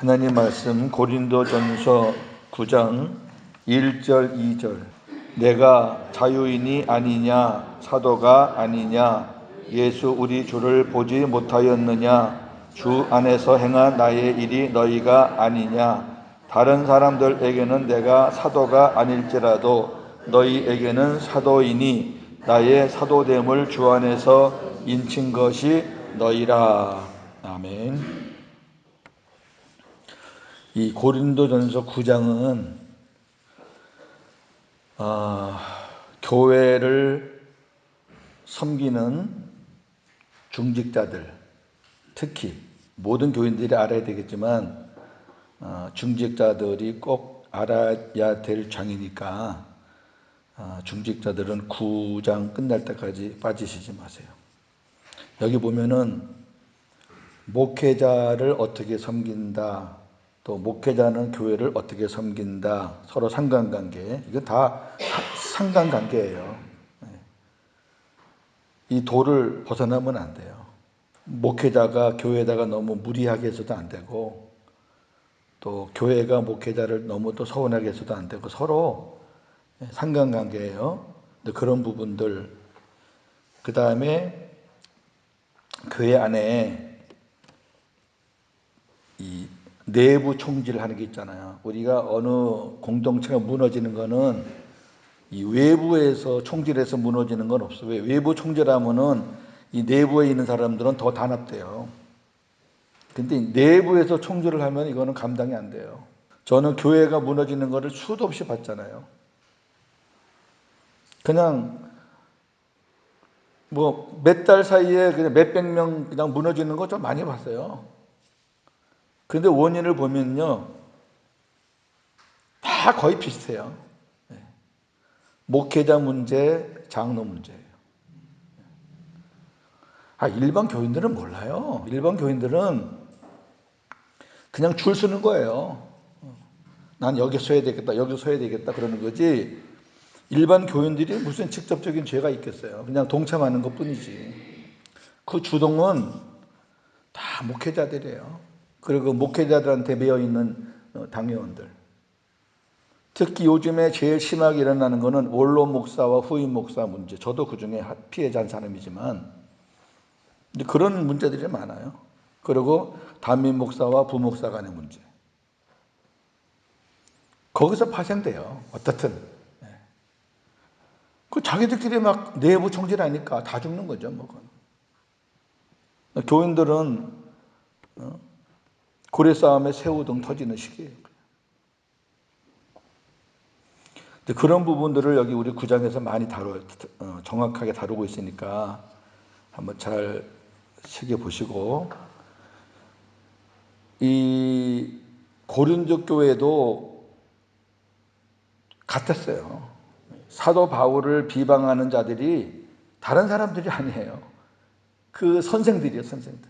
하나님 말씀 고린도전서 9장 1절 2절 내가 자유인이 아니냐 사도가 아니냐 예수 우리 주를 보지 못하였느냐 주 안에서 행한 나의 일이 너희가 아니냐 다른 사람들에게는 내가 사도가 아닐지라도 너희에게는 사도이니 나의 사도됨을 주 안에서 인친 것이 너희라. 아멘. 이 고린도전서 9장은 교회를 섬기는 중직자들, 특히 모든 교인들이 알아야 되겠지만 중직자들이 꼭 알아야 될 장이니까 중직자들은 9장 끝날 때까지 빠지시지 마세요. 여기 보면은 목회자를 어떻게 섬긴다, 또 목회자는 교회를 어떻게 섬긴다, 서로 상관관계, 이거 다 상관관계예요. 이 도를 벗어나면 안 돼요. 목회자가 교회에다가 너무 무리하게 해서도 안 되고, 또 교회가 목회자를 너무 또 서운하게 해서도 안 되고, 서로 상관관계예요. 그런 부분들, 그 다음에 교회 안에 이 내부 총질을 하는 게 있잖아요. 우리가 어느 공동체가 무너지는 거는 이 외부에서 총질해서 무너지는 건 없어요. 외부 총질하면은 이 내부에 있는 사람들은 더 단합돼요. 근데 내부에서 총질을 하면 이거는 감당이 안 돼요. 저는 교회가 무너지는 거를 수도 없이 봤잖아요. 그냥 뭐 몇 달 사이에 그냥 몇백 명 그냥 무너지는 거 좀 많이 봤어요. 근데 원인을 보면요, 다 거의 비슷해요. 목회자 문제, 장로 문제예요. 일반 교인들은 몰라요. 일반 교인들은 그냥 줄 서는 거예요. 난 여기 서야 되겠다, 여기 서야 되겠다 그러는 거지. 일반 교인들이 무슨 직접적인 죄가 있겠어요. 그냥 동참하는 것 뿐이지. 그 주동은 다 목회자들이에요. 그리고 목회자들한테 매여있는 당회원들. 특히 요즘에 제일 심하게 일어나는 것은 원로 목사와 후임 목사 문제. 저도 그중에 피해자인 사람이지만 그런 문제들이 많아요. 그리고 담임 목사와 부목사 간의 문제. 거기서 파생돼요. 어떻든. 그 자기들끼리 막 내부 총질하니까 다 죽는 거죠. 뭐. 교인들은 고래 싸움에 새우등 터지는 시기예요. 그런 부분들을 여기 우리 9장에서 많이 정확하게 다루고 있으니까 한번 잘 새겨보시고, 이 고린도 교회도 같았어요. 사도 바울을 비방하는 자들이 다른 사람들이 아니에요. 그 선생들이에요, 선생들.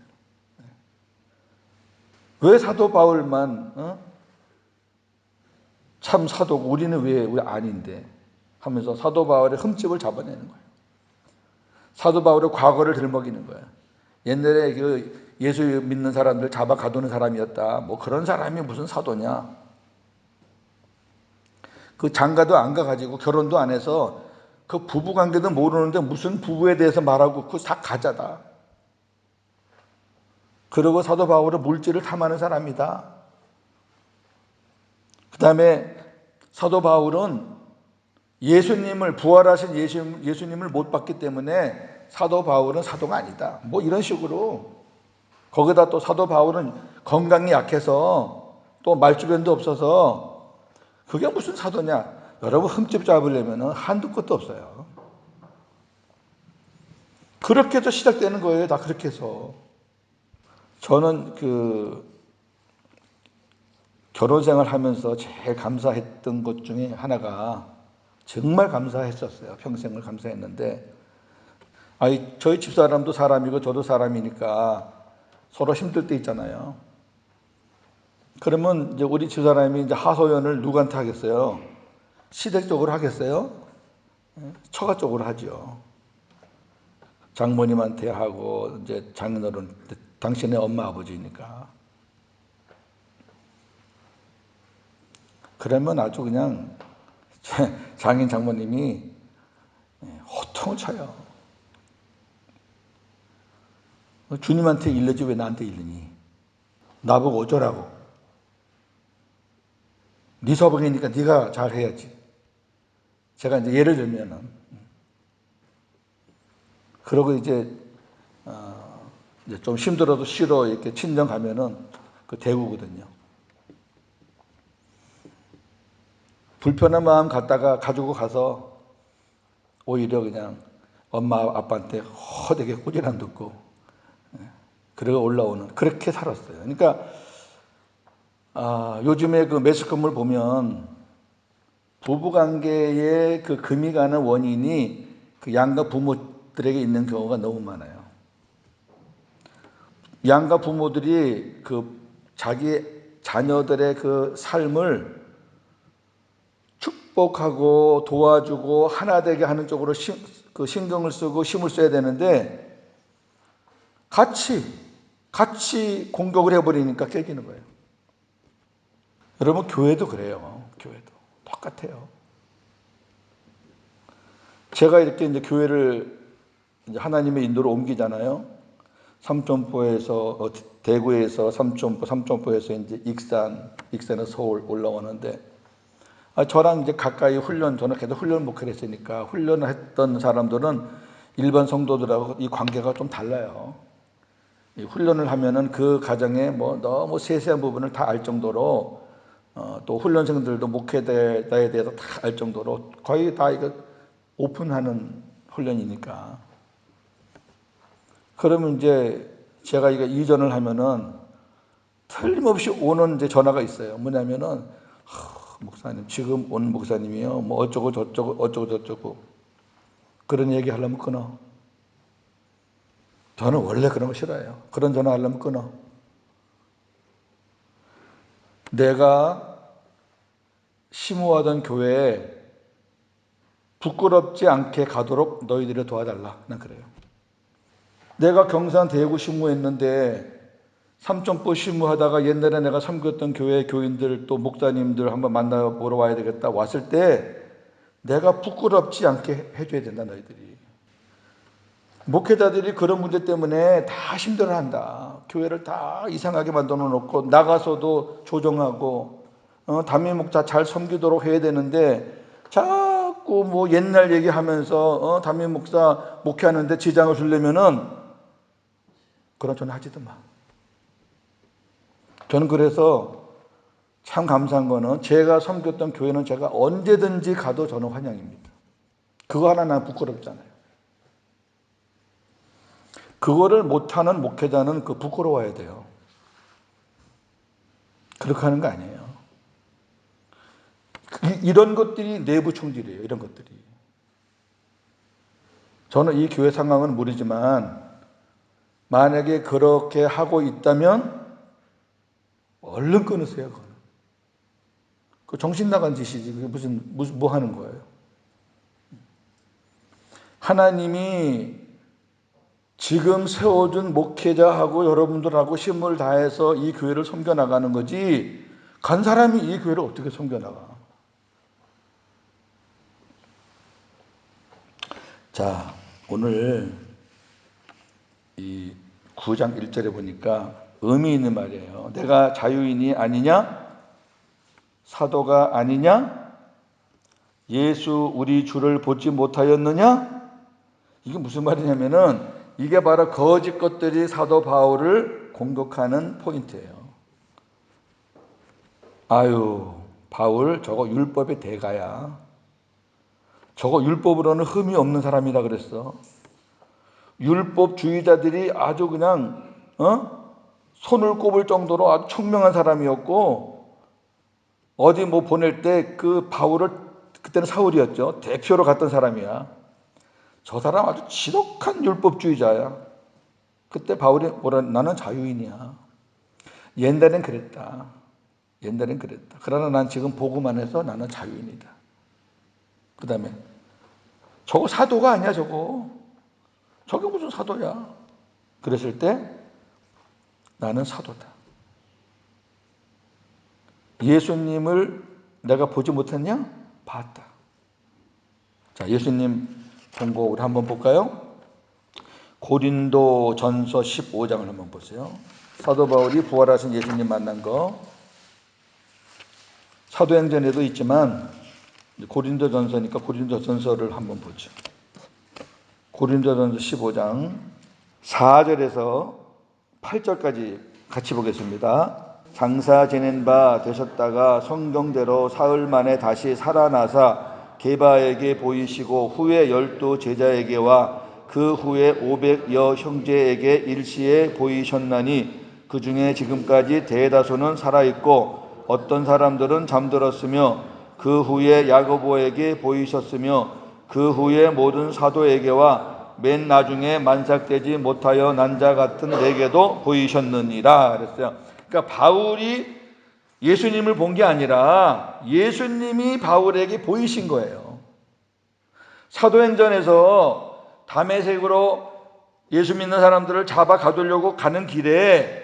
왜 사도 바울만 참 사도고 우리는 왜 아닌데 하면서 사도 바울의 흠집을 잡아내는 거예요. 사도 바울의 과거를 들먹이는 거예요. 옛날에 그 예수 믿는 사람들 잡아 가두는 사람이었다. 뭐 그런 사람이 무슨 사도냐. 그 장가도 안 가가지고 결혼도 안 해서 그 부부 관계도 모르는데 무슨 부부에 대해서 말하고 그거 다 가짜다. 그리고 사도 바울은 물질을 탐하는 사람이다. 그 다음에 사도 바울은 예수님을 부활하신 예수님을 못 봤기 때문에 사도 바울은 사도가 아니다. 뭐 이런 식으로. 거기다 또 사도 바울은 건강이 약해서 또 말주변도 없어서 그게 무슨 사도냐. 여러분 흠집 잡으려면 한두 끝도 없어요. 그렇게 해서 시작되는 거예요. 다 그렇게 해서. 저는 결혼 생활 하면서 제일 감사했던 것 중에 하나가, 정말 감사했었어요. 평생을 감사했는데, 저희 집사람도 사람이고 저도 사람이니까 서로 힘들 때 있잖아요. 그러면 이제 우리 집사람이 이제 하소연을 누구한테 하겠어요? 시댁 쪽으로 하겠어요? 처가 쪽으로 하죠. 장모님한테 하고, 이제 장인어른, 당신의 엄마 아버지니까. 그러면 아주 그냥 장인 장모님이 호통을 쳐요. 주님한테 일러지 왜 나한테 일르니? 나보고 어쩌라고? 네 서방이니까 네가 잘해야지. 제가 이제 예를 들면은 그러고 이제 좀 힘들어도 쉬러 이렇게 친정 가면은 그 대구거든요. 불편한 마음 갖다가 가지고 가서 오히려 그냥 엄마 아빠한테 허되게 꾸지람 듣고 그러고 올라오는 그렇게 살았어요. 그러니까 요즘에 그 매스컴을 보면 부부관계에 그 금이 가는 원인이 그 양가 부모들에게 있는 경우가 너무 많아요. 양가 부모들이 그 자기 자녀들의 그 삶을 축복하고 도와주고 하나 되게 하는 쪽으로 그 신경을 쓰고 힘을 써야 되는데 같이 공격을 해버리니까 깨지는 거예요. 여러분 교회도 그래요. 교회도 똑같아요. 제가 이렇게 이제 교회를 이제 하나님의 인도로 옮기잖아요. 삼천포에서 대구에서 삼천포에서 이제 익산에서 서울 올라오는데 저랑 이제 가까이 저는 계속 훈련 목회를 했으니까 훈련을 했던 사람들은 일반 성도들하고 이 관계가 좀 달라요. 이 훈련을 하면은 그 가정에 뭐 너무 세세한 부분을 다 알 정도로 또 훈련생들도 목회자에 대해서 다 알 정도로 거의 다 이거 오픈하는 훈련이니까. 그러면 이제 제가 이거 이전을 하면은 틀림없이 오는 이제 전화가 있어요. 뭐냐면은 목사님 지금 온 목사님이요 뭐 어쩌고 저쩌고 그런 얘기 하려면 끊어. 저는 원래 그런 거 싫어해요. 그런 전화 하려면 끊어. 내가 심호하던 교회에 부끄럽지 않게 가도록 너희들을 도와달라. 난 그래요. 내가 경산 대구 심호했는데 삼천포 심호하다가 옛날에 내가 섬겼던 교회 교인들 또 목사님들 한번 만나보러 와야 되겠다. 왔을 때 내가 부끄럽지 않게 해줘야 된다. 너희들이. 목회자들이 그런 문제 때문에 다 힘들어한다. 교회를 다 이상하게 만들어 놓고 나가서도 조정하고 담임 목자 잘 섬기도록 해야 되는데 자꾸 뭐 옛날 얘기하면서 담임 목사 목회하는데 지장을 주려면은 그런 전화 하지도 마. 저는 그래서 참 감사한 거는 제가 섬겼던 교회는 제가 언제든지 가도 저는 환영입니다. 그거 하나 난 부끄럽잖아요. 그거를 못하는 목회자는 그 부끄러워야 돼요. 그렇게 하는 거 아니에요. 이런 것들이 내부 총질이에요. 이런 것들이. 저는 이 교회 상황은 모르지만 만약에 그렇게 하고 있다면 얼른 끊으세요. 그건. 그 정신 나간 짓이지. 그게 무슨 뭐 하는 거예요. 하나님이 지금 세워준 목회자하고 여러분들하고 힘을 다해서 이 교회를 섬겨나가는 거지 간 사람이 이 교회를 어떻게 섬겨나가. 자, 오늘 이 9장 1절에 보니까 의미 있는 말이에요. 내가 자유인이 아니냐? 사도가 아니냐? 예수 우리 주를 보지 못하였느냐? 이게 무슨 말이냐면은 이게 바로 거짓 것들이 사도 바울을 공격하는 포인트예요. 아유, 바울 저거 율법의 대가야. 저거 율법으로는 흠이 없는 사람이다 그랬어. 율법주의자들이 아주 그냥 손을 꼽을 정도로 아주 총명한 사람이었고 어디 뭐 보낼 때 그 바울을 그때는 사울이었죠. 대표로 갔던 사람이야. 저 사람 아주 지독한 율법주의자야. 그때 바울이 뭐라 나는 자유인이야. 옛날엔 그랬다. 옛날엔 그랬다. 그러나 난 지금 보고만 해서 나는 자유인이다. 그 다음에 저거 사도가 아니야 저거. 저게 무슨 사도야. 그랬을 때 나는 사도다. 예수님을 내가 보지 못했냐? 봤다. 자, 예수님 본거 우리 한번 볼까요? 고린도 전서 15장을 한번 보세요. 사도 바울이 부활하신 예수님 만난 거. 사도행전에도 있지만 고린도 전서니까 고린도 전서를 한번 보죠. 고린도 전서 15장 4절에서 8절까지 같이 보겠습니다. 장사 지낸 바 되셨다가 성경대로 사흘 만에 다시 살아나사 게바에게 보이시고 후에 12 제자에게와 그 후에 500여 형제에게 일시에 보이셨나니 그 중에 지금까지 대다수는 살아있고 어떤 사람들은 잠들었으며 그 후에 야고보에게 보이셨으며 그 후에 모든 사도에게와 맨 나중에 만삭되지 못하여 난 자 같은 내게도 보이셨느니라 그랬어요. 그러니까 바울이 예수님을 본 게 아니라 예수님이 바울에게 보이신 거예요. 사도행전에서 다메섹으로 예수 믿는 사람들을 잡아 가두려고 가는 길에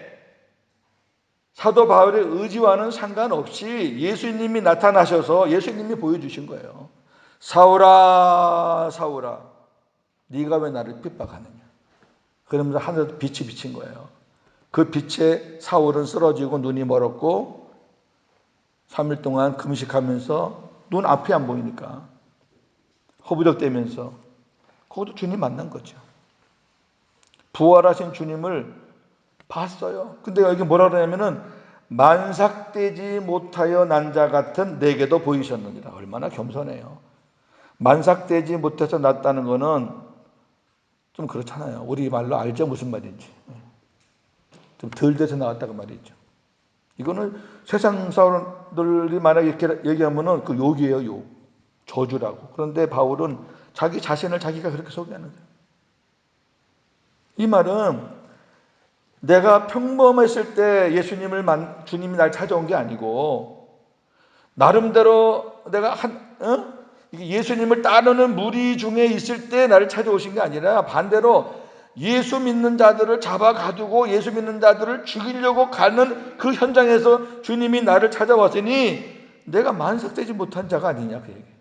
사도 바울의 의지와는 상관없이 예수님이 나타나셔서 예수님이 보여주신 거예요. 사울아 사울아 네가 왜 나를 핍박하느냐. 그러면서 하늘에서 빛이 비친 거예요. 그 빛에 사울은 쓰러지고 눈이 멀었고 3일 동안 금식하면서 눈 앞이 안 보이니까 허부적대면서 거기도 주님 만난 거죠. 부활하신 주님을 봤어요. 근데 여기 뭐라 그러냐면은 만삭되지 못하여 난 자 같은 내게도 보이셨느니라. 얼마나 겸손해요. 만삭되지 못해서 났다는 거는 좀 그렇잖아요. 우리 말로 알죠 무슨 말인지. 좀 덜 돼서 나왔다고 말이죠. 이거는 세상 사람들이 만약에 이렇게 얘기하면은 그 욕이에요, 욕. 저주라고. 그런데 바울은 자기 자신을 자기가 그렇게 소개하는 거예요. 이 말은 내가 평범했을 때 주님이 날 찾아온 게 아니고 나름대로 내가 예수님을 따르는 무리 중에 있을 때 나를 찾아오신 게 아니라 반대로 예수 믿는 자들을 잡아 가두고 예수 믿는 자들을 죽이려고 가는 그 현장에서 주님이 나를 찾아왔으니 내가 만삭되지 못한 자가 아니냐 그 얘기예요.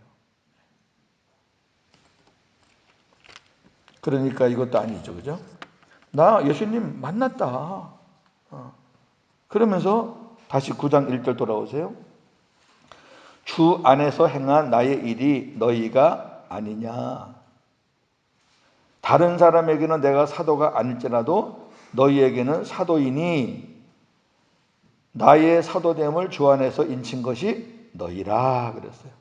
그러니까 이것도 아니죠. 그죠? 나 예수님 만났다. 그러면서 다시 9장 1절 돌아오세요. 주 안에서 행한 나의 일이 너희가 아니냐. 다른 사람에게는 내가 사도가 아닐지라도 너희에게는 사도이니 나의 사도됨을 주 안에서 인친 것이 너희라 그랬어요.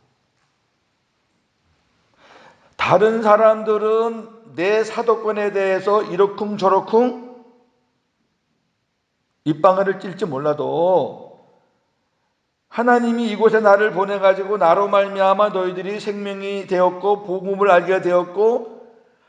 다른 사람들은 내 사도권에 대해서 이러쿵저러쿵 입방아를 찔지 몰라도 하나님이 이곳에 나를 보내가지고 나로 말미암아 너희들이 생명이 되었고 복음을 알게 되었고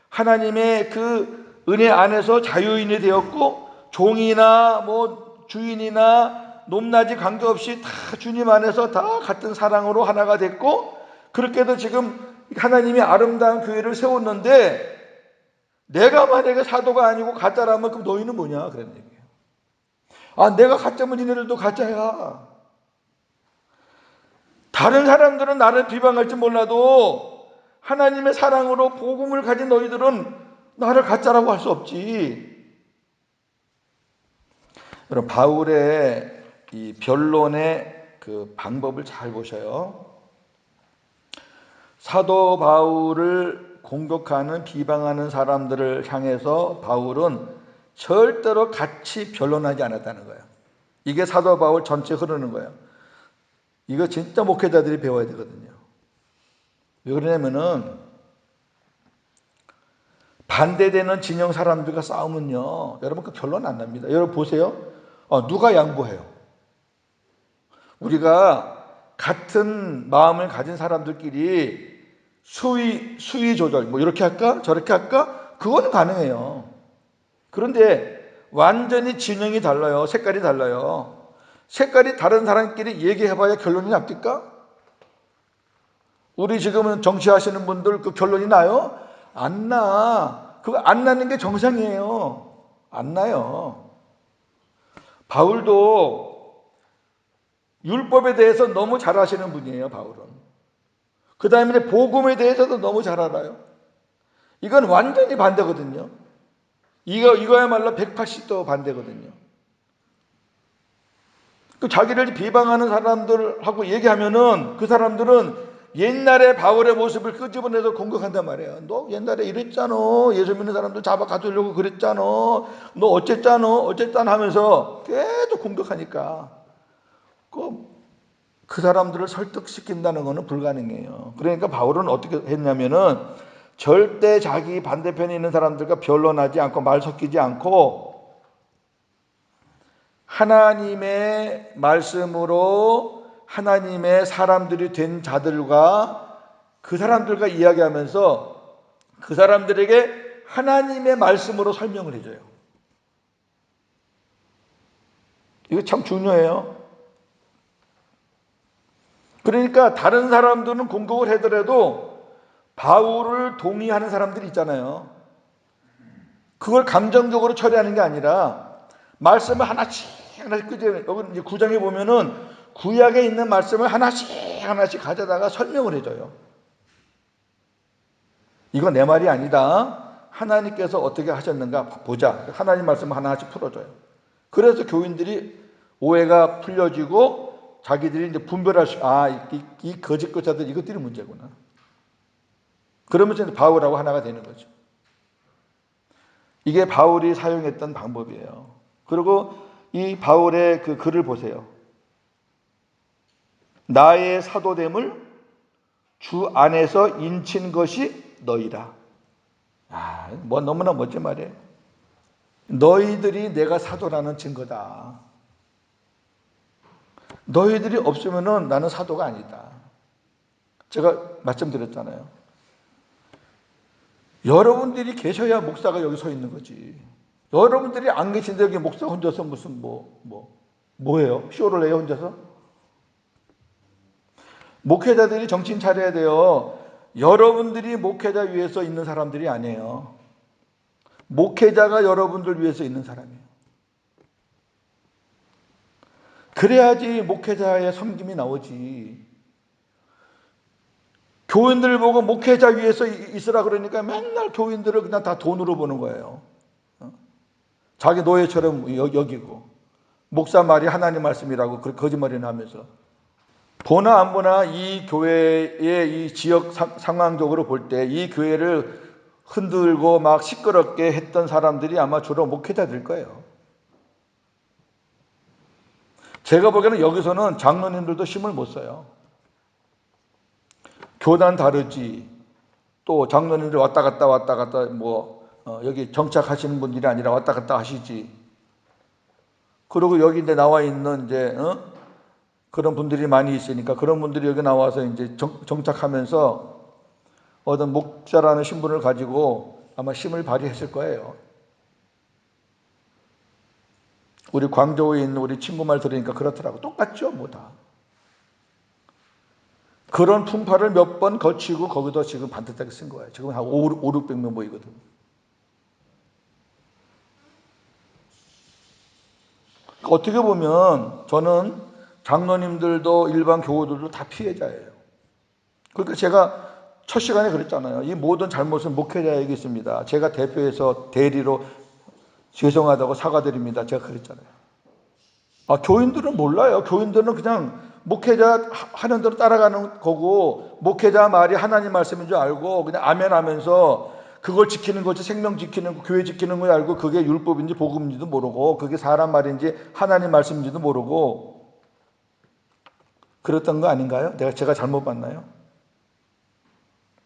하나님의 그 은혜 안에서 자유인이 되었고 종이나 뭐 주인이나 높낮이 관계없이 다 주님 안에서 다 같은 사랑으로 하나가 됐고 그렇게도 지금 하나님이 아름다운 교회를 세웠는데 내가 만약에 사도가 아니고 가짜라면 그럼 너희는 뭐냐 그런 얘기예요. 아 내가 가짜면 니네들도 가짜야. 다른 사람들은 나를 비방할지 몰라도 하나님의 사랑으로 복음을 가진 너희들은 나를 가짜라고 할 수 없지. 여러분 바울의 이 변론의 그 방법을 잘 보셔요. 사도 바울을 공격하는 비방하는 사람들을 향해서 바울은 절대로 같이 변론하지 않았다는 거예요. 이게 사도 바울 전체 흐르는 거예요. 이거 진짜 목회자들이 배워야 되거든요. 왜 그러냐면은 반대되는 진영 사람들과 싸우면요 여러분 그 결론 안 납니다. 여러분 보세요. 누가 양보해요? 우리가 같은 마음을 가진 사람들끼리 수위 조절 뭐 이렇게 할까 저렇게 할까 그거는 가능해요. 그런데 완전히 진영이 달라요. 색깔이 달라요. 색깔이 다른 사람끼리 얘기해봐야 결론이 납니까? 우리 지금은 정치하시는 분들 그 결론이 나요? 안 나. 그거 안 나는 게 정상이에요. 안 나요. 바울도 율법에 대해서 너무 잘 아시는 분이에요, 바울은. 그 다음에 복음에 대해서도 너무 잘 알아요. 이건 완전히 반대거든요. 이거야말로 180도 반대거든요. 그 자기를 비방하는 사람들하고 얘기하면은 그 사람들은 옛날에 바울의 모습을 끄집어내서 공격한단 말이에요. 너 옛날에 이랬잖아. 예수 믿는 사람들 잡아 가두려고 그랬잖아. 너 어쨌잖아 하면서 계속 공격하니까 그 사람들을 설득시킨다는 것은 불가능해요. 그러니까 바울은 어떻게 했냐면은 절대 자기 반대편에 있는 사람들과 변론하지 않고 말 섞이지 않고 하나님의 말씀으로 하나님의 사람들이 된 자들과 그 사람들과 이야기하면서 그 사람들에게 하나님의 말씀으로 설명을 해줘요. 이거 참 중요해요. 그러니까 다른 사람들은 공격을 하더라도 바울을 동의하는 사람들이 있잖아요. 그걸 감정적으로 처리하는 게 아니라 말씀을 하나씩 끄집어내요. 여기 이제 9장에 보면은 구약에 있는 말씀을 하나씩 가져다가 설명을 해줘요. 이거 내 말이 아니다. 하나님께서 어떻게 하셨는가 보자. 하나님 말씀 하나씩 풀어줘요. 그래서 교인들이 오해가 풀려지고 자기들이 이제 분별할 수, 이 거짓 교사들 이것들이 문제구나. 그러면서 이제 바울하고 하나가 되는 거죠. 이게 바울이 사용했던 방법이에요. 그리고 이 바울의 그 글을 보세요. 나의 사도됨을 주 안에서 인친 것이 너희라. 뭐 너무나 멋진 말이에요. 너희들이 내가 사도라는 증거다. 너희들이 없으면은 나는 사도가 아니다. 제가 말씀드렸잖아요. 여러분들이 계셔야 목사가 여기 서 있는 거지. 여러분들이 안 계신데 여기 목사 혼자서 무슨 뭐예요? 쇼를 해요 혼자서? 목회자들이 정신 차려야 돼요. 여러분들이 목회자 위에서 있는 사람들이 아니에요. 목회자가 여러분들 위해서 있는 사람이에요. 그래야지 목회자의 섬김이 나오지. 교인들 보고 목회자 위에서 있으라 그러니까 맨날 교인들을 그냥 다 돈으로 보는 거예요. 자기 노예처럼 여기고 목사 말이 하나님 말씀이라고 거짓말이나 하면서 보나 안 보나 이 교회의 이 지역 상황적으로 볼 때 이 교회를 흔들고 막 시끄럽게 했던 사람들이 아마 주로 목회자들 거예요. 제가 보기에는 여기서는 장로님들도 힘을 못 써요. 교단 다르지. 또 장로님들 왔다 갔다 여기 정착하시는 분들이 아니라 왔다 갔다 하시지. 그리고 여기 이제 나와 있는 이제 그런 분들이 많이 있으니까 그런 분들이 여기 나와서 이제 정착하면서 어떤 목사라는 신분을 가지고 아마 힘을 발휘했을 거예요. 우리 광저우에 있는 우리 친구 말 들으니까 그렇더라고. 똑같죠, 뭐 다. 그런 풍파를 몇 번 거치고 거기도 지금 반듯하게 쓴 거예요. 지금 한 500-600명 모이거든. 어떻게 보면 저는 장로님들도 일반 교우들도 다 피해자예요. 그러니까 제가 첫 시간에 그랬잖아요. 이 모든 잘못은 목회자에게 있습니다. 제가 대표해서 대리로 죄송하다고 사과드립니다. 제가 그랬잖아요. 교인들은 몰라요. 교인들은 그냥 목회자 하는 대로 따라가는 거고 목회자 말이 하나님 말씀인 줄 알고 그냥 아멘 하면서 그걸 지키는 거지 생명 지키는 거 교회 지키는 거 알고 그게 율법인지 복음인지도 모르고 그게 사람 말인지 하나님 말씀인지도 모르고 그랬던 거 아닌가요? 제가 잘못 봤나요?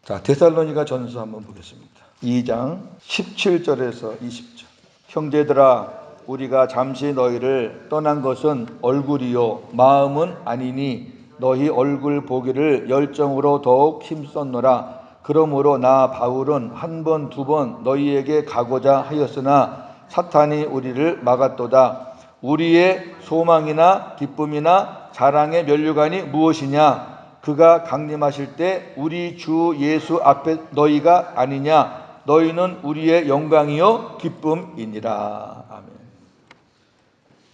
자, 데살로니가 전서 한번 보겠습니다. 2장 17절에서 20절. 형제들아 우리가 잠시 너희를 떠난 것은 얼굴이요 마음은 아니니 너희 얼굴 보기를 열정으로 더욱 힘썼노라. 그러므로 나 바울은 한 번, 두 번 너희에게 가고자 하였으나 사탄이 우리를 막았도다. 우리의 소망이나 기쁨이나 자랑의 면류관이 무엇이냐? 그가 강림하실 때 우리 주 예수 앞에 너희가 아니냐? 너희는 우리의 영광이요 기쁨이니라. 아멘.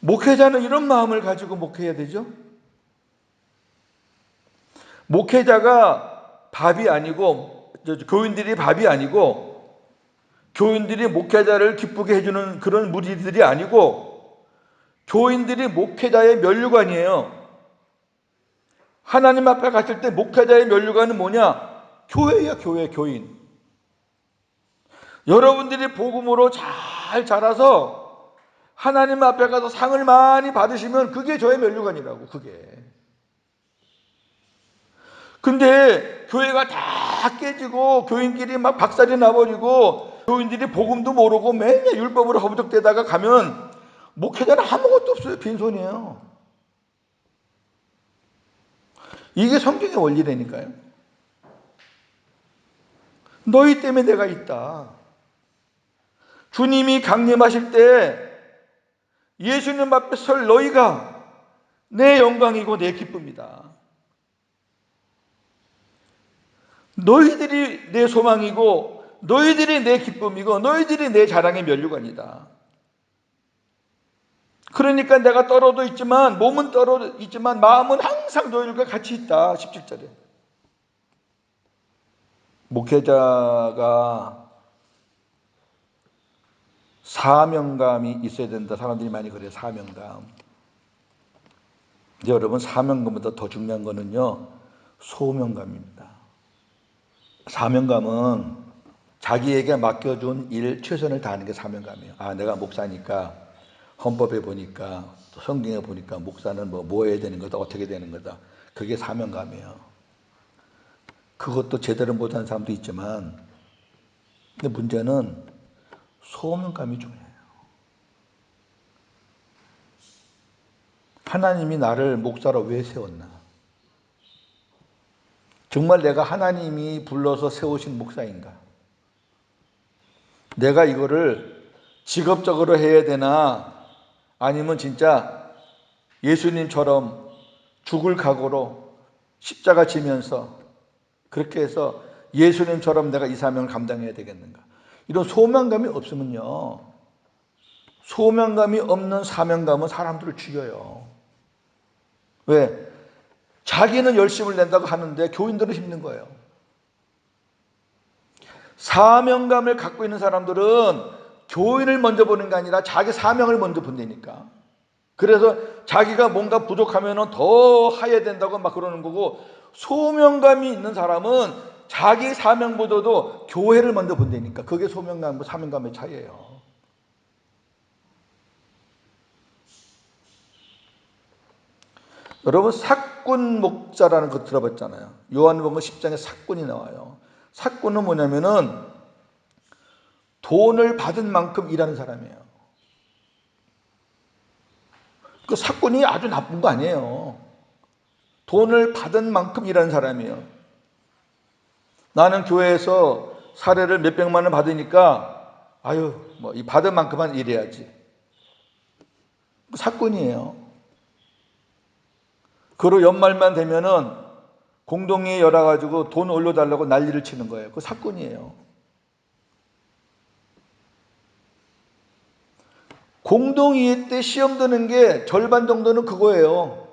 목회자는 이런 마음을 가지고 목회해야 되죠. 목회자가 밥이 아니고, 교인들이 밥이 아니고, 교인들이 목회자를 기쁘게 해주는 그런 무리들이 아니고, 교인들이 목회자의 면류관이에요. 하나님 앞에 갔을 때 목회자의 면류관은 뭐냐? 교회야, 교회, 교인. 여러분들이 복음으로 잘 자라서 하나님 앞에 가서 상을 많이 받으시면 그게 저의 면류관이라고, 그게. 근데 교회가 다 깨지고 교인끼리 막 박살이 나버리고 교인들이 복음도 모르고 맨날 율법으로 허무적대다가 가면 목회자는 아무것도 없어요. 빈손이에요. 이게 성경의 원리라니까요. 너희 때문에 내가 있다. 주님이 강림하실 때 예수님 앞에 설 너희가 내 영광이고 내 기쁨이다. 너희들이 내 소망이고 너희들이 내 기쁨이고 너희들이 내 자랑의 면류관이다. 그러니까 내가 떨어져 있지만, 몸은 떨어져 있지만 마음은 항상 너희들과 같이 있다. 17절에. 목회자가 사명감이 있어야 된다. 사람들이 많이 그래요. 사명감. 근데 여러분, 사명감보다 더 중요한 거는요, 소명감입니다. 사명감은 자기에게 맡겨준 일 최선을 다하는 게 사명감이에요. 아, 내가 목사니까 헌법에 보니까 또 성경에 보니까 목사는 뭐 해야 되는 거다, 어떻게 되는 거다. 그게 사명감이에요. 그것도 제대로 못하는 사람도 있지만, 근데 문제는 소명감이 중요해요. 하나님이 나를 목사로 왜 세웠나? 정말 내가 하나님이 불러서 세우신 목사인가? 내가 이거를 직업적으로 해야 되나? 아니면 진짜 예수님처럼 죽을 각오로 십자가 지면서 그렇게 해서 예수님처럼 내가 이 사명을 감당해야 되겠는가? 이런 소명감이 없으면요, 소명감이 없는 사명감은 사람들을 죽여요. 왜? 자기는 열심을 낸다고 하는데 교인들은 힘든 거예요. 사명감을 갖고 있는 사람들은 교인을 먼저 보는 게 아니라 자기 사명을 먼저 본다니까. 그래서 자기가 뭔가 부족하면 더 해야 된다고 막 그러는 거고, 소명감이 있는 사람은 자기 사명보다도 교회를 먼저 본다니까. 그게 소명감과 사명감의 차이예요. 여러분, 사꾼 목자라는 거 들어봤잖아요. 요한복음 10장에 사꾼이 나와요. 사꾼은 뭐냐면은 돈을 받은 만큼 일하는 사람이에요. 그 사꾼이 아주 나쁜 거 아니에요. 돈을 받은 만큼 일하는 사람이에요. 나는 교회에서 사례를 몇백만 원 받으니까 아유, 뭐 이 받은 만큼만 일해야지. 사꾼이에요. 그리고 연말만 되면은 공동회의 열어가지고 돈 올려달라고 난리를 치는 거예요. 그 사꾼이에요. 공동회의 때 시험 드는 게 절반 정도는 그거예요.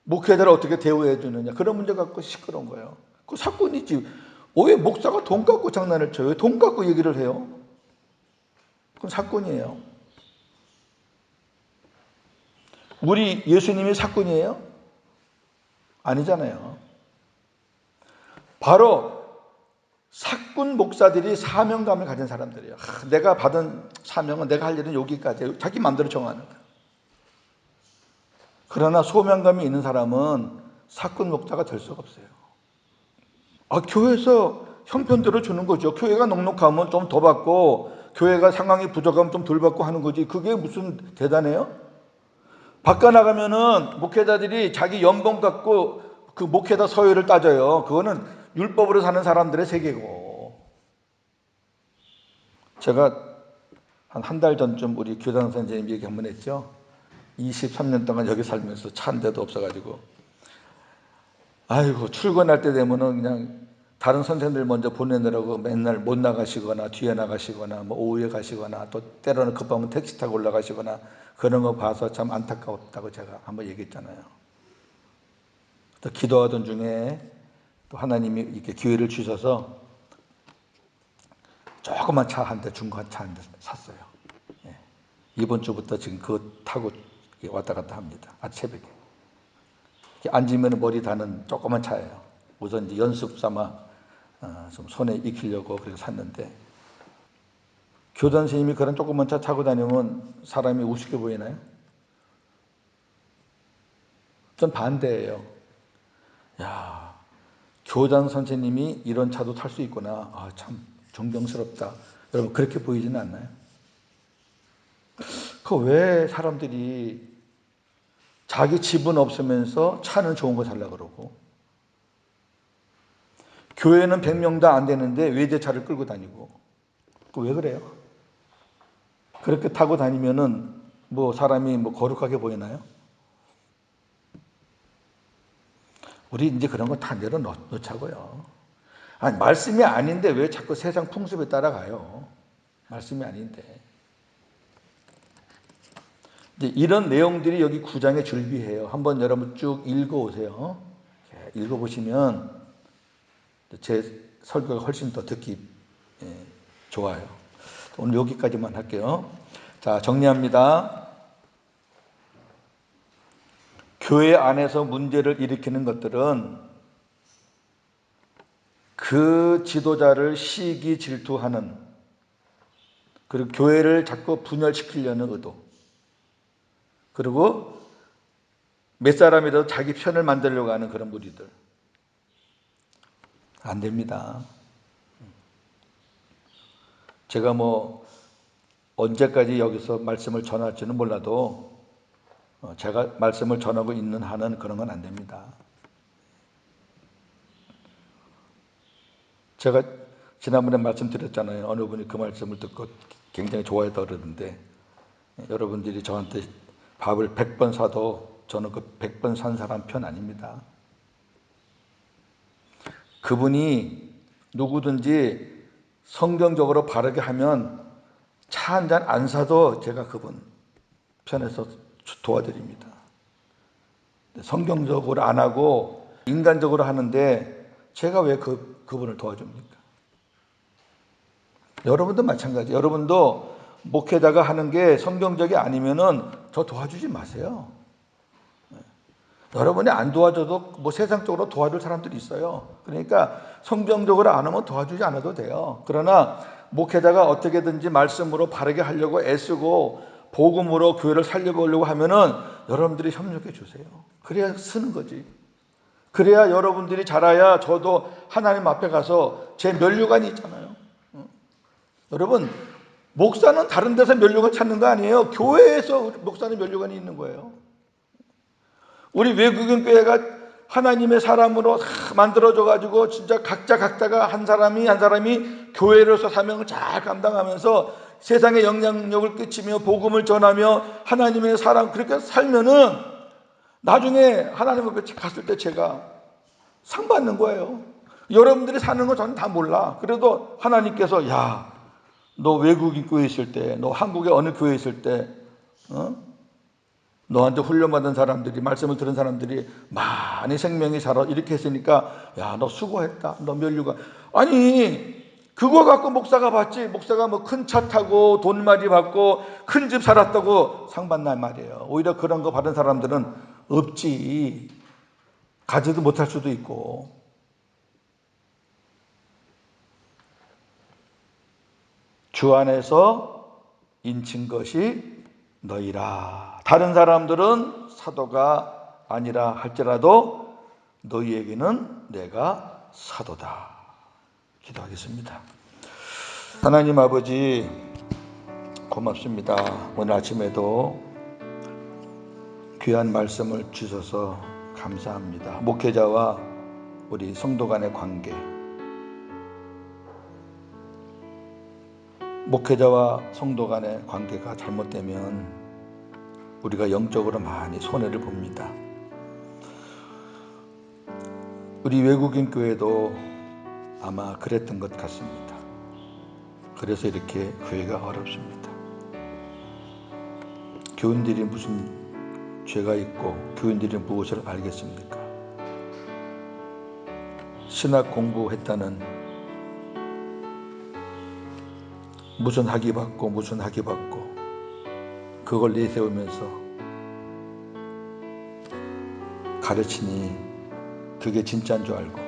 목회자를 어떻게 대우해 주느냐. 그런 문제 갖고 시끄러운 거예요. 그 사건이지. 왜 목사가 돈 갖고 장난을 쳐요? 왜 돈 갖고 얘기를 해요? 그건 사건이에요. 우리 예수님이 사건이에요? 아니잖아요. 바로 사꾼 목사들이 사명감을 가진 사람들이에요. 내가 받은 사명은, 내가 할 일은 여기까지, 자기 마음대로 정하는 거예요. 그러나 소명감이 있는 사람은 사꾼 목사가 될 수가 없어요. 교회에서 형편대로 주는 거죠. 교회가 넉넉하면 좀 더 받고, 교회가 상황이 부족하면 좀 덜 받고 하는 거지. 그게 무슨 대단해요? 바꿔 나가면은 목회자들이 자기 연봉 갖고 그 목회자 서열을 따져요. 그거는 율법으로 사는 사람들의 세계고. 제가 한 달 전쯤 우리 교장 선생님 얘기 한번 했죠. 23년 동안 여기 살면서 차 한 대도 없어가지고, 아이고, 출근할 때 되면은 그냥 다른 선생님들 먼저 보내느라고 맨날 못 나가시거나 뒤에 나가시거나 뭐 오후에 가시거나 또 때로는 급하면 택시 타고 올라가시거나 그런 거 봐서 참 안타까웠다고 제가 한번 얘기했잖아요. 또 기도하던 중에 또 하나님이 이렇게 기회를 주셔서 조그만 차 한 대, 중간 차 한 대 샀어요. 예. 이번 주부터 지금 그거 타고 왔다 갔다 합니다. 새벽에. 앉으면 머리 닿는 조그만 차예요. 우선 이제 연습 삼아 좀 손에 익히려고 그렇게 샀는데, 교장 선생님이 그런 조그만 차 타고 다니면 사람이 우습게 보이나요? 전 반대예요. 야, 교장 선생님이 이런 차도 탈 수 있구나. 아, 참 존경스럽다. 여러분 그렇게 보이지는 않나요? 그 왜 사람들이 자기 집은 없으면서 차는 좋은 거 살려고 그러고, 교회는 100명도 안 되는데 외제차를 끌고 다니고, 그 왜 그래요? 그렇게 타고 다니면은 뭐 사람이 뭐 거룩하게 보이나요? 우리 이제 그런 거 다 내려놓자고요. 아니, 말씀이 아닌데 왜 자꾸 세상 풍습에 따라가요? 말씀이 아닌데. 이제 이런 내용들이 여기 9장에 줄비해요. 한번 여러분 쭉 읽어오세요. 읽어보시면 제 설교가 훨씬 더 듣기 좋아요. 오늘 여기까지만 할게요. 자, 정리합니다. 교회 안에서 문제를 일으키는 것들은 그 지도자를 시기 질투하는, 그리고 교회를 자꾸 분열시키려는 의도, 그리고 몇 사람이라도 자기 편을 만들려고 하는 그런 무리들. 안 됩니다. 제가 뭐 언제까지 여기서 말씀을 전할지는 몰라도 제가 말씀을 전하고 있는 한은 그런 건 안 됩니다. 제가 지난번에 말씀드렸잖아요. 어느 분이 그 말씀을 듣고 굉장히 좋아했다 그러던데, 여러분들이 저한테 밥을 100번 사도 저는 그 100번 산 사람 편 아닙니다. 그분이 누구든지 성경적으로 바르게 하면 차 한 잔 안 사도 제가 그분 편에서 도와드립니다. 성경적으로 안 하고 인간적으로 하는데 제가 왜 그분을 도와줍니까? 여러분도 마찬가지. 여러분도 목회자가 하는 게 성경적이 아니면은 저 도와주지 마세요. 여러분이 안 도와줘도 뭐 세상적으로 도와줄 사람들이 있어요. 그러니까 성경적으로 안 하면 도와주지 않아도 돼요. 그러나 목회자가 어떻게든지 말씀으로 바르게 하려고 애쓰고 복음으로 교회를 살려보려고 하면은 여러분들이 협력해 주세요. 그래야 쓰는 거지. 그래야 여러분들이 자라야 저도 하나님 앞에 가서 제 면류관이 있잖아요. 여러분, 목사는 다른 데서 면류관 찾는 거 아니에요. 교회에서 목사는 면류관이 있는 거예요. 우리 외국인 교회가 하나님의 사람으로 만들어져 가지고 진짜 각자가 한 사람이 교회로서 사명을 잘 감당하면서 세상에 영향력을 끼치며 복음을 전하며 하나님의 사람 그렇게 살면은 나중에 하나님 앞에 갔을 때 제가 상 받는 거예요. 여러분들이 사는 거 저는 다 몰라. 그래도 하나님께서 야, 너 외국인 교회 있을 때, 너 한국의 어느 교회 있을 때, 너한테 훈련받은 사람들이, 말씀을 들은 사람들이 많이 생명이 자라 이렇게 했으니까 야, 너 수고했다. 너 면류관. 아니, 그거 갖고 목사가 받지. 목사가 뭐 큰 차 타고 돈 많이 받고 큰 집 살았다고 상 받난 말이에요. 오히려 그런 거 받은 사람들은 없지. 가지도 못할 수도 있고. 주 안에서 인친 것이 너희라. 다른 사람들은 사도가 아니라 할지라도 너희에게는 내가 사도다. 기도하겠습니다. 하나님 아버지 고맙습니다. 오늘 아침에도 귀한 말씀을 주셔서 감사합니다. 목회자와 우리 성도 간의 관계, 목회자와 성도 간의 관계가 잘못되면 우리가 영적으로 많이 손해를 봅니다. 우리 외국인 교회도 아마 그랬던 것 같습니다. 그래서 이렇게 교회가 어렵습니다. 교인들이 무슨 죄가 있고 교인들이 무엇을 알겠습니까? 신학 공부했다는 무슨 학위 받고 그걸 내세우면서 가르치니 그게 진짜인 줄 알고,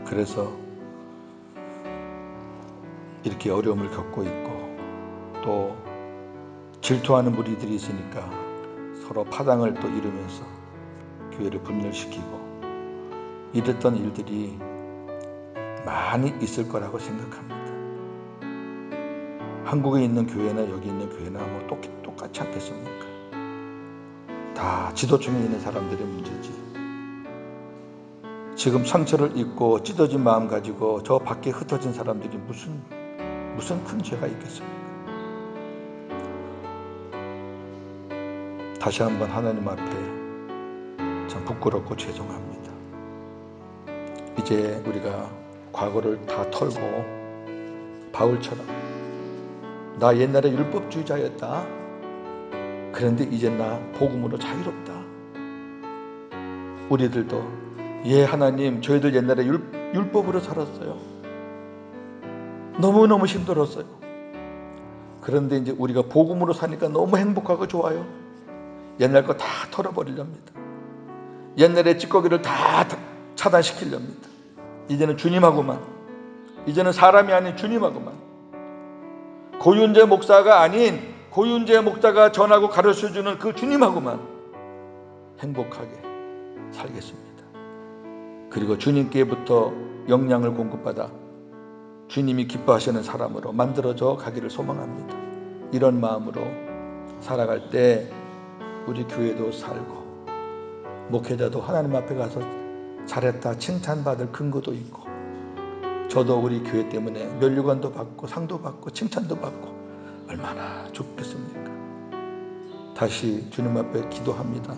그래서 이렇게 어려움을 겪고 있고, 또 질투하는 무리들이 있으니까 서로 파당을 또 이루면서 교회를 분열시키고 이랬던 일들이 많이 있을 거라고 생각합니다. 한국에 있는 교회나 여기 있는 교회나 뭐 똑같지 않겠습니까? 다 지도층에 있는 사람들의 문제지. 지금 상처를 입고 찢어진 마음 가지고 저 밖에 흩어진 사람들이 무슨 큰 죄가 있겠습니까? 다시 한번 하나님 앞에 참 부끄럽고 죄송합니다. 이제 우리가 과거를 다 털고 바울처럼 나 옛날에 율법주의자였다. 그런데 이제 나 복음으로 자유롭다. 우리들도 예 하나님, 저희들 옛날에 율법으로 살았어요. 너무너무 힘들었어요. 그런데 이제 우리가 복음으로 사니까 너무 행복하고 좋아요. 옛날 거 다 털어버리렵니다. 옛날의 찌꺼기를 다 차단시키렵니다. 이제는 주님하고만, 이제는 사람이 아닌 주님하고만, 고윤재 목사가 아닌 고윤재 목사가 전하고 가르쳐주는 그 주님하고만 행복하게 살겠습니다. 그리고 주님께부터 영향을 공급받아 주님이 기뻐하시는 사람으로 만들어져 가기를 소망합니다. 이런 마음으로 살아갈 때 우리 교회도 살고 목회자도 하나님 앞에 가서 잘했다 칭찬받을 근거도 있고, 저도 우리 교회 때문에 면류관도 받고 상도 받고 칭찬도 받고 얼마나 좋겠습니까? 다시 주님 앞에 기도합니다.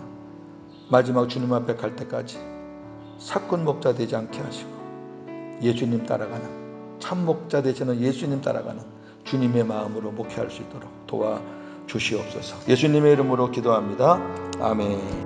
마지막 주님 앞에 갈 때까지 사건 목자 되지 않게 하시고 예수님 따라가는, 참 목자 되시는 예수님 따라가는 주님의 마음으로 목회할 수 있도록 도와주시옵소서. 예수님의 이름으로 기도합니다. 아멘.